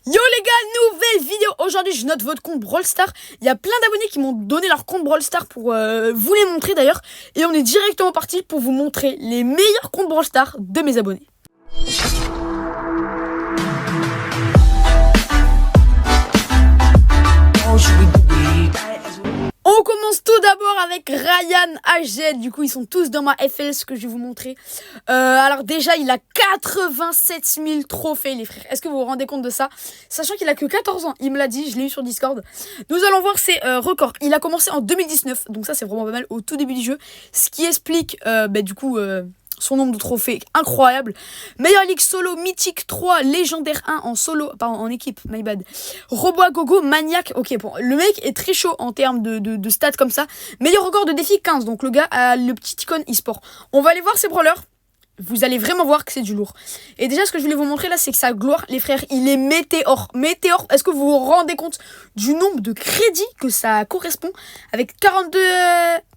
Yo les gars, nouvelle vidéo. Aujourd'hui je note votre compte Brawl Stars. Il y a plein d'abonnés qui m'ont donné leur compte Brawl Stars pour vous les montrer d'ailleurs. Et on est directement parti pour vous montrer les meilleurs comptes Brawl Stars de mes abonnés. On commence tout d'abord avec Ryan HZ. Du coup, ils sont tous dans ma FLS que je vais vous montrer. Alors déjà, il a 87 000 trophées, les frères. Est-ce que vous vous rendez compte de ça? Sachant qu'il a que 14 ans. Il me l'a dit, je l'ai eu sur Discord. Nous allons voir ses records. Il a commencé en 2019. Donc ça, c'est vraiment pas mal au tout début du jeu. Ce qui explique, son nombre de trophées incroyable. Meilleure ligue solo, mythique 3, légendaire 1 en solo, pardon, en équipe, my bad. Robot à gogo, maniaque. Ok, bon, le mec est très chaud en termes de stats comme ça. Meilleur record de défi 15, donc le gars a le petit icône e-sport. On va aller voir ses brawlers. Vous allez vraiment voir que c'est du lourd. Et déjà, ce que je voulais vous montrer là, c'est que sa gloire, les frères, il est météore. Météore, est-ce que vous vous rendez compte du nombre de crédits que ça correspond? Avec 42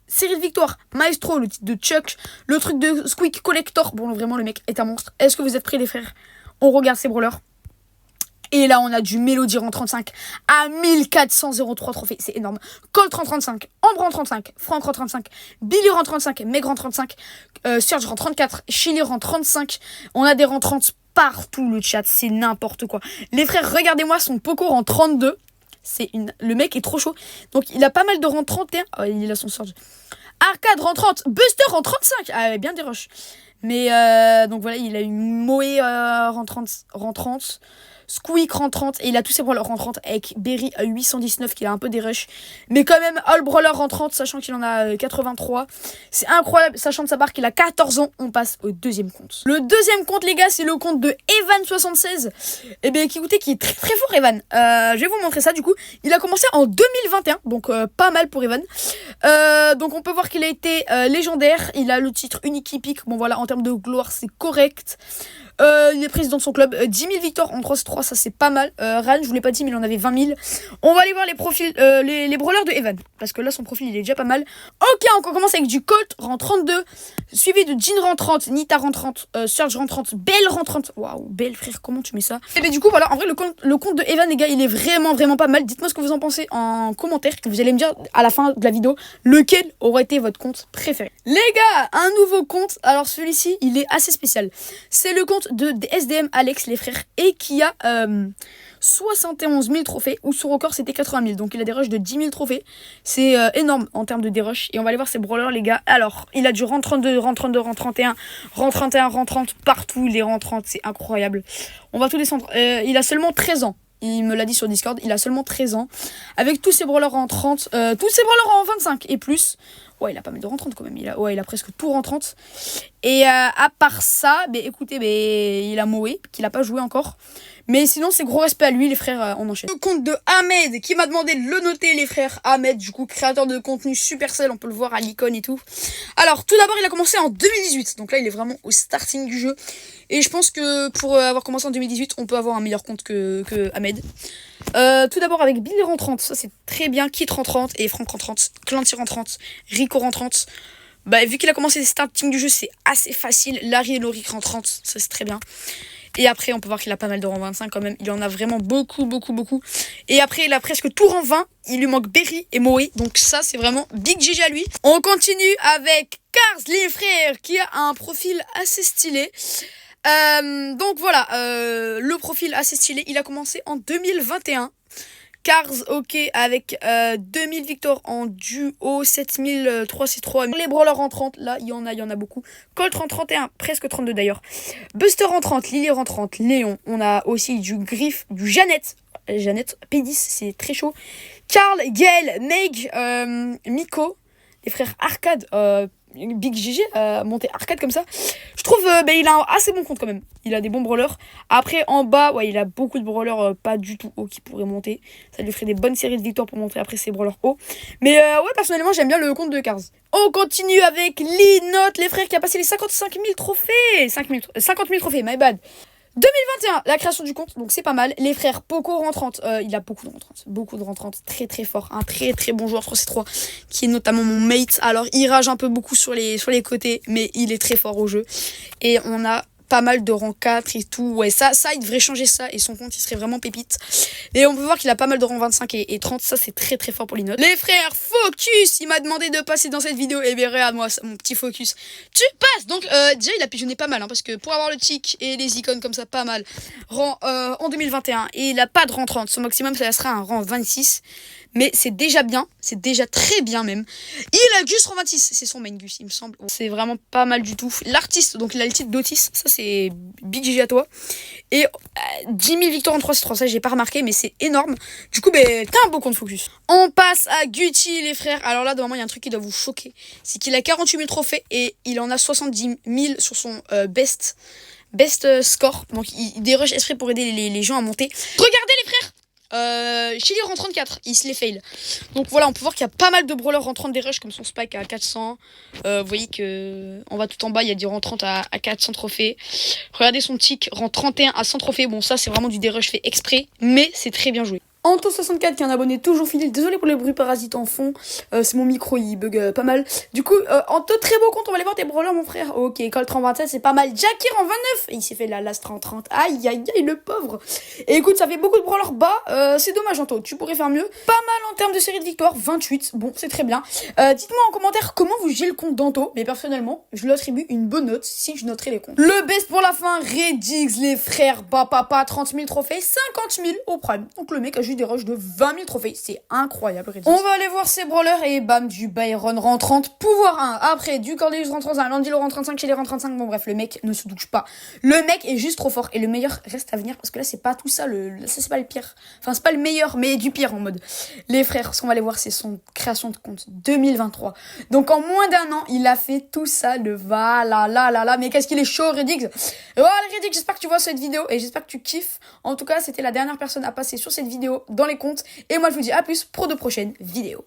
séries de victoires, Maestro, le titre de Chuck, le truc de Squeak Collector. Bon, vraiment, le mec est un monstre. Est-ce que vous êtes prêts, les frères? On regarde ses brawlers. Et là, on a du Mélodie en 35 à 1403 trophées. C'est énorme. Colt en 35, Ambre en 35, Franck en 35, Billy en 35, Meg en 35, Surge en 34, Chili en 35. On a des rangs 30 partout, le chat. C'est n'importe quoi. Les frères, regardez-moi son Poco en 32. Le mec est trop chaud. Donc, il a pas mal de rangs 31. Oh, il a son Surge. Arcade rang 30, Buster en 35. Ah, bien des rushs. Mais, donc voilà, il a une Moe rang 30. Squeak rang 30 et il a tous ses brawlers rang 30 avec Berry à 819 qui a un peu des rushs. Mais quand même, All Brawler rang 30 sachant qu'il en a 83. C'est incroyable, sachant de sa part qu'il a 14 ans. On passe au deuxième compte. Le deuxième compte, les gars, c'est le compte de Evan76. Et bien, écoutez, qui est très très fort, Evan. Je vais vous montrer ça du coup. Il a commencé en 2021, donc pas mal pour Evan. Donc on peut voir qu'il a été légendaire. Il a le titre unique épique. Bon voilà, en termes de gloire, c'est correct. Il est président de son club, 10 000 victoires en 3-3, ça c'est pas mal. Ran, je vous l'ai pas dit, mais il en avait 20 000. On va aller voir les profils, les brawlers de Evan, parce que là son profil il est déjà pas mal. Ok, on commence avec du Colt, rang 32, suivi de Jean rang 30, Nita rang 30, Surge rang 30, Belle rang 30. Waouh, Belle frère, comment tu mets ça? Et bien du coup, voilà, en vrai, le compte de Evan, les gars, il est vraiment pas mal. Dites-moi ce que vous en pensez en commentaire, que vous allez me dire à la fin de la vidéo lequel aurait été votre compte préféré. Les gars, un nouveau compte, alors celui-ci, il est assez spécial. C'est le compte de SDM Alex, les frères, et qui a 71 000 trophées, où son record c'était 80 000, donc il a des rushs de 10 000 trophées. C'est énorme en termes de dérush. Et on va aller voir ses brawlers, les gars. Alors, il a du rang 32, rang 32, rang 31, rang 31, rang 30, partout les rangs 30, c'est incroyable. On va tout descendre. Il a seulement 13 ans. Il me l'a dit sur Discord, il a seulement 13 ans. Avec tous ses brawlers en 30, tous ses brawlers en 25 et plus. Ouais, il a pas mal de rang 30 quand même. Il a presque tout rang 30. Et à part ça, écoutez, il a Moe, qu'il a pas joué encore. Mais sinon, c'est gros respect à lui, les frères, on enchaîne. Le compte de Ahmed, qui m'a demandé de le noter, les frères. Ahmed, du coup, créateur de contenu Supercell, on peut le voir à l'icône et tout. Alors, tout d'abord, il a commencé en 2018. Donc là, il est vraiment au starting du jeu. Et je pense que pour avoir commencé en 2018, on peut avoir un meilleur compte que Ahmed. Tout d'abord avec Billy rang 30, ça c'est très bien. Kit rang 30 et Franck rang 30. Clancy rang 30, Rico rang 30. Vu qu'il a commencé le starting du jeu, c'est assez facile. Larry et Loric rang 30, ça c'est très bien. Et après, on peut voir qu'il a pas mal de rang 25 quand même. Il en a vraiment beaucoup. Et après, il a presque tout rang 20. Il lui manque Berry et Moe. Donc ça, c'est vraiment big GG à lui. On continue avec Cars, les frères, qui a un profil assez stylé. Donc voilà, le profil assez stylé. Il a commencé en 2021. Cars, ok, avec 2000 victoires en duo, 7003 C3. Les brawlers en 30, là, il y en a beaucoup. Colt en 31, presque 32 d'ailleurs. Buster en 30, Lily en 30, Léon. On a aussi du Griff, du Jeannette. Jeannette, P10, c'est très chaud. Carl, Gaël, Meg, Miko, les frères Arcade, Big GG monter arcade comme ça. Je trouve il a un assez bon compte quand même. Il a des bons brawlers. Après en bas, ouais, il a beaucoup de brawlers pas du tout hauts qui pourraient monter. Ça lui ferait des bonnes séries de victoires pour montrer après ses brawlers hauts. Mais ouais, personnellement, j'aime bien le compte de Cars. On continue avec Linotte, les frères, qui a passé les 55 000 trophées. 50 000 trophées, my bad. 2021, la création du compte, donc c'est pas mal. Les frères Poco rang 30, il a beaucoup de rang 30. Beaucoup de rang 30, très fort. Un très bon joueur 3C3, qui est notamment mon mate. Alors il rage un peu beaucoup sur les côtés, mais il est très fort au jeu. Et on a pas mal de rang 4 et tout. Ouais, ça, il devrait changer ça et son compte, il serait vraiment pépite. Et on peut voir qu'il a pas mal de rang 25 et 30. Ça, c'est très très fort pour les notes. Les frères, focus! Il m'a demandé de passer dans cette vidéo. Et bien, regarde, moi, mon petit focus. Tu passes! Donc, déjà, il a pigeonné pas mal, hein, parce que pour avoir le tic et les icônes comme ça, pas mal. Rang en 2021. Et il a pas de rang 30. Son maximum, ça sera un rang 26. Mais c'est déjà bien, c'est déjà très bien même. Il a Gus rang 26, c'est son main Gus, il me semble. C'est vraiment pas mal du tout. L'artiste, donc il a le titre d'Otis, ça c'est big GG à toi. Et 10 000 victoires en 3-3, ça j'ai pas remarqué, mais c'est énorme. Du coup, t'as un beau compte focus. On passe à Guti, les frères. Alors là, normalement, il y a un truc qui doit vous choquer. C'est qu'il a 48 000 trophées et il en a 70 000 sur son best score. Donc il dérush esprit pour aider les gens à monter. Regardez les frères! Chili rang 34, il se les fail. Donc voilà, on peut voir qu'il y a pas mal de brawlers rentrant des rushs comme son Spike à 400. Vous voyez que on va tout en bas, il y a du rang 30 à 400 trophées. Regardez son tic, rang 31 à 100 trophées. Bon, ça c'est vraiment du dérush fait exprès, mais c'est très bien joué. Anto64 qui est un abonné toujours fidèle. Désolé pour les bruits parasites en fond. C'est mon micro, il bug pas mal. Du coup, Anto, très beau compte. On va aller voir tes brawlers, mon frère. Ok, Colt en 27, c'est pas mal. Jackie en 29. Et il s'est fait la last en 30. Aïe, aïe, aïe, le pauvre. Et écoute, ça fait beaucoup de brawlers bas. C'est dommage, Anto. Tu pourrais faire mieux. Pas mal en termes de série de victoires. 28. Bon, c'est très bien. Dites-moi en commentaire comment vous gérez le compte d'Anto. Mais personnellement, je lui attribue une bonne note si je noterai les comptes. Le best pour la fin, Redix, les frères. Papa, 30 000 trophées. 50 000 au prime. Donc le mec a juste des rushs de 20 000 trophées. C'est incroyable. Redix. On va aller voir ses brawlers et bam, du Byron rang 30, pouvoir 1. Après, du Cordelius rang 35, Landilo rang 35, chez les rang 35. Bon bref, le mec ne se douche pas. Le mec est juste trop fort et le meilleur reste à venir parce que là, c'est pas tout ça. Ça, c'est pas le pire. Enfin, c'est pas le meilleur, mais du pire en mode. Les frères, ce qu'on va aller voir, c'est son création de compte 2023. Donc en moins d'un an, il a fait tout ça. Là. Mais qu'est-ce qu'il est chaud, Redix. Voilà, Redix, j'espère que tu vois cette vidéo et j'espère que tu kiffes. En tout cas, c'était la dernière personne à passer sur cette vidéo dans les comptes. Et moi, je vous dis à plus pour de prochaines vidéos.